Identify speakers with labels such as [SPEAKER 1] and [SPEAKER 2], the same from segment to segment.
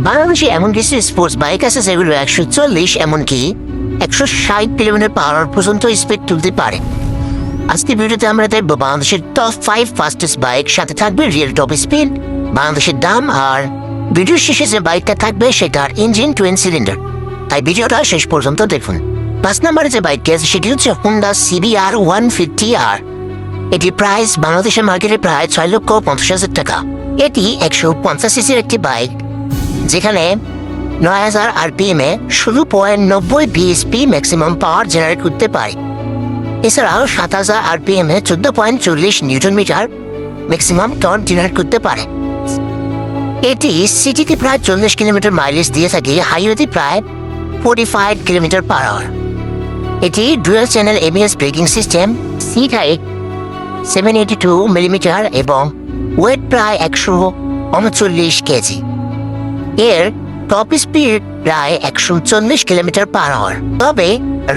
[SPEAKER 1] বাংলাদেশে এমন কিছু স্পোর্টস বাইক আছে যেগুলো 140 এমনকি 160 কিলোমিটার পার আওয়ার পর্যন্ত স্পিড তুলতে পারে। আজকে ভিডিওতে আমরা দেখবো বাংলাদেশের টপ 5 ফাস্টেস্ট বাইক, সাথে থাকবে রিয়েল টপ স্পিড, বাংলাদেশের দাম, আর ভিডিওর শেষে যে বাইকটা থাকবে সেটার ইঞ্জিন টুইন সিলিন্ডার। তাই ভিডিওটা শেষ পর্যন্ত দেখুন। 5 নম্বরে যে বাইকটি আছে সেটি হচ্ছে হোন্ডা CBR 150R। এটি প্রাইস বাংলাদেশের মার্কেটে প্রায় 6,50,000 টাকা। এটি 150 সিসির একটি বাইক, যেখানে 9000 RPM এ 16.90 bhp ম্যাক্সিমাম পাওয়ার জেনারেট করতে পারে। এছাড়াও 7000 RPM এ 14.40 newton metre maximum torque generate করতে পারে। এটি সিটিতে প্রায় 40 কিলোমিটার মাইলেজ দিয়ে থাকে, হাইওয়েতে প্রায় 45 কিলোমিটার পার আওয়ার। এটি dual channel ABS braking system, seat height 782 millimetre এবং ওয়েট প্রায় 139 কেজি। এর টপ স্পিড প্রায় 140 কিলোমিটার পার আওয়ার। তবে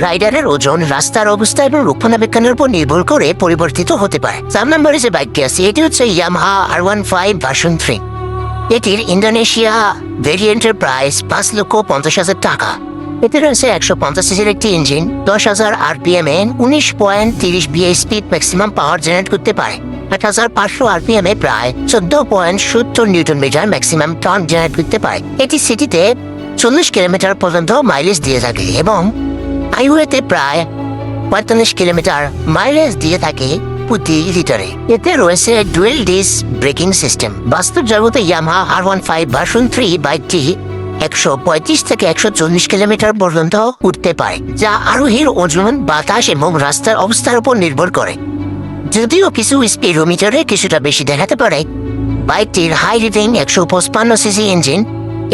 [SPEAKER 1] রাইডারের ওজন, রাস্তার অবস্থা এবং রক্ষণাবেক্ষণের উপর নির্ভর করে পরিবর্তিত হতে পারে। 4 নম্বরে যে বাইকটি আছে এটি হচ্ছে ইয়ামাহা R15 ভার্সন 3। এটির ইন্দোনেশিয়া ভেরিয়েন্টের প্রাইস 5,50,000 টাকা। এতে রয়েছে 150 সিসির একটি ইঞ্জিন, 10,000 RPM এ 19.30 bhp ম্যাক্সিমাম পাওয়ার জেনারেট করতে পারে। 8,500 RPM এ প্রায় 14.70 newton metre maximum torque generate করতে পারে। এটি সিটিতে 40 কিলোমিটার পর্যন্ত মাইলেজ দিয়ে থাকে এবং হাইওয়েতে প্রায় 45 কিলোমিটার মাইলেজ দিয়ে থাকে প্রতি লিটারে। এতে রয়েছে ডুয়েল ডিস্ক ব্রেকিং সিস্টেম। বাস্তব জগতে ইয়ামাহা R15 ভার্সন 3 বাইকটি 135 থেকে 140 কিলোমিটার পর্যন্ত উঠতে পারে, যা আরোহীর ওজন, বাতাস এবং রাস্তার অবস্থার উপর নির্ভর করে। যদিও কিছু স্পিডোমিটারে কিছুটা বেশি দেখাতে পারে, বাইকটির হাই রেটিং 155 সিসি ইঞ্জিন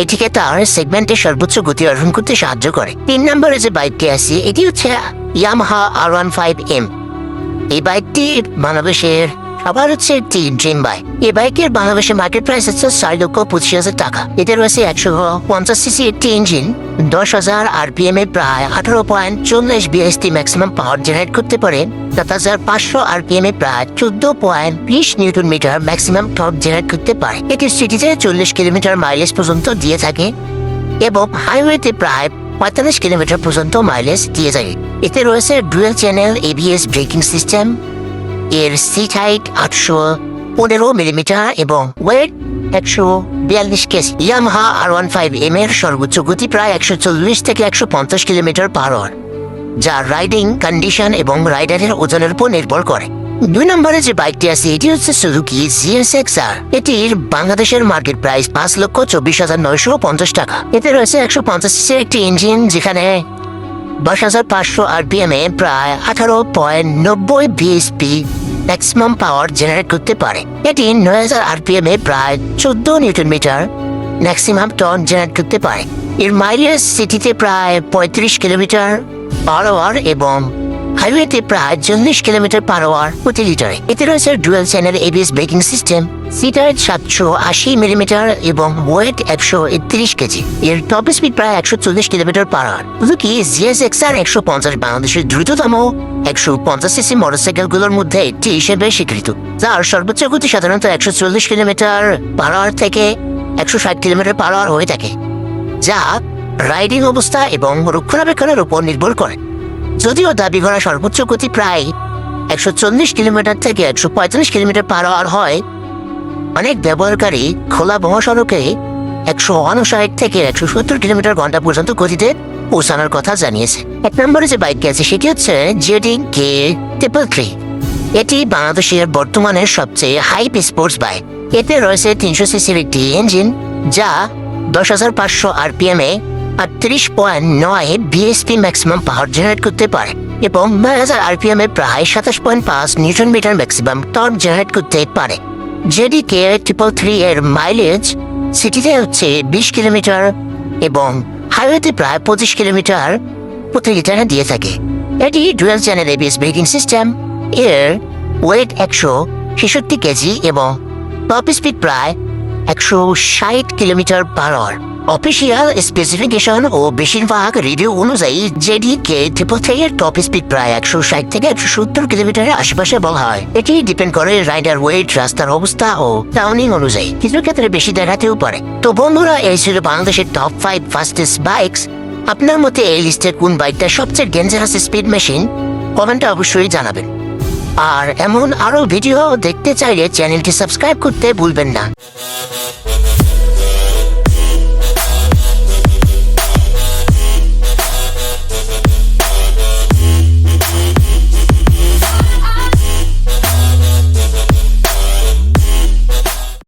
[SPEAKER 1] এটিকে তার সেগমেন্টে সর্বোচ্চ গতি অর্জন করতে সাহায্য করে। 3 নম্বরে যে বাইকটি আছে এটি হচ্ছে ইয়ামাহা R15M। এই বাইকটি বাংলাদেশের সবার হচ্ছে একটি ড্রিম বাইক। এই বাইকের বাংলাদেশের মার্কেট প্রাইস হচ্ছে 4,25,000 টাকা। এতে রয়েছে 150 সিসি একটি ইঞ্জিন, 10,000 RPM এ প্রায় 18.40 bhp ম্যাক্সিমাম পাওয়ার জেনারেট করতে পারে। 7,500 RPM এ প্রায় 14.20 newton metre maximum torque generate করতে পারে। এটি সিটিতে 40 কিলোমিটার মাইলেজ পর্যন্ত দিয়ে থাকে এবং হাইওয়েতে প্রায় 45 কিলোমিটার পর্যন্ত মাইলেজ দিয়ে যায়। এতে রয়েছে dual channel ABS braking system. এর সিট হাইট 815 মিলিমিটার এবং ওয়েট 142 কেজি। ইয়ামাহা R15M এর সর্বোচ্চ গতি প্রায় 140 থেকে 150 কিলোমিটার পার আওয়ার, যা রাইডিং কন্ডিশন এবং রাইডারের ওজনের উপর নির্ভর করে। 2 নম্বরে যে বাইকটি আছে এটি হচ্ছে সুজুকি GSX-R। এটির বাংলাদেশের মার্কেট প্রাইস 5,24,950 টাকা। এতে রয়েছে 150 সিসির একটি ইঞ্জিন, যেখানে 10,500 RPM এ প্রায় 18.90 bhp ম্যাক্সিমাম পাওয়ার জেনারেট করতে পারে। এটি 9,000 RPM এ প্রায় 14 newton metre maximum torque generate করতে পারে। এর মাইলেজ সিটিতে প্রায় 35 কিলোমিটার পার আওয়ার এবং হাইওয়েতে প্রায় 40 কিলোমিটার পার আওয়ার প্রতি লিটারে। এতে রয়েছে dual channel ABS braking system, seat height 780 millimetre এবং ওয়েট 131 কেজি। এর টপ স্পিড প্রায় 140 kilometre per hour. Suzuki GSX-R 150 বাংলাদেশের দ্রুততম 150 সিসি মোটরসাইকেলগুলোর মধ্যে একটি হিসেবে স্বীকৃত, যার সর্বোচ্চ গতি সাধারণত 140 কিলোমিটার পার আওয়ার থেকে 160 কিলোমিটার পার আওয়ার হয়ে থাকে, যা রাইডিং অবস্থা এবং রক্ষণাবেক্ষণের উপর নির্ভর করে। যদিও দাবি করা সর্বোচ্চ গতি প্রায় 140 কিলোমিটার থেকে 145 কিলোমিটার পার আওয়ার হয়, অনেক ব্যবহারকারী খোলা মহাসড়কে 159 থেকে 170 কিলোমিটার ঘন্টা পর্যন্ত গতিতে পৌঁছানোর কথা জানিয়েছে। 1 নম্বরে যে বাইকটি আছে সেটি হচ্ছে JDK333। এটি বাংলাদেশের বর্তমানের সবচেয়ে হাইপ স্পোর্টস বাইক। এতে রয়েছে 300 সিসির একটি ইঞ্জিন, যা 10,500 RPM এ 38.9 bhp ম্যাক্সিমাম পাওয়ার জেনারেট করতে পারে এবং 9,000 RPM এ প্রায় 27.5 newton metre maximum torque generate করতে পারে। JDK333 এর মাইলেজ সিটিতে হচ্ছে 20 কিলোমিটার এবং হাইওয়েতে প্রায় 25 কিলোমিটার প্রতি লিটারে দিয়ে থাকে। এটি dual channel ABS braking system. এর ওয়েট 166 কেজি এবং টপ স্পিড প্রায় 160 kilometre per hour. Official specification ও বেশিরভাগ রিভিউ অনুযায়ী জেডিকে ত্রিপথের টপ স্পিড প্রায় 160 থেকে 170 কিলোমিটারের আশেপাশে বলা হয়। এটি ডিপেন্ড করে রাইডার ওয়েট, রাস্তার অবস্থা ও টাউনিং অনুযায়ী, কিছু ক্ষেত্রে বেশি দেখাতেও পারে। তো বন্ধুরা, এই ছিল বাংলাদেশের টপ 5 ফাস্টেস্ট বাইকস। আপনার মতে এই লিস্টে কোন বাইকটা সবচেয়ে ডেঞ্জারাস স্পিড মেশিন? কমেন্টে অবশ্যই জানাবেন। আর এমন আরো ভিডিও দেখতে চাইলে চ্যানেলটি সাবস্ক্রাইব করতে ভুলবেন না।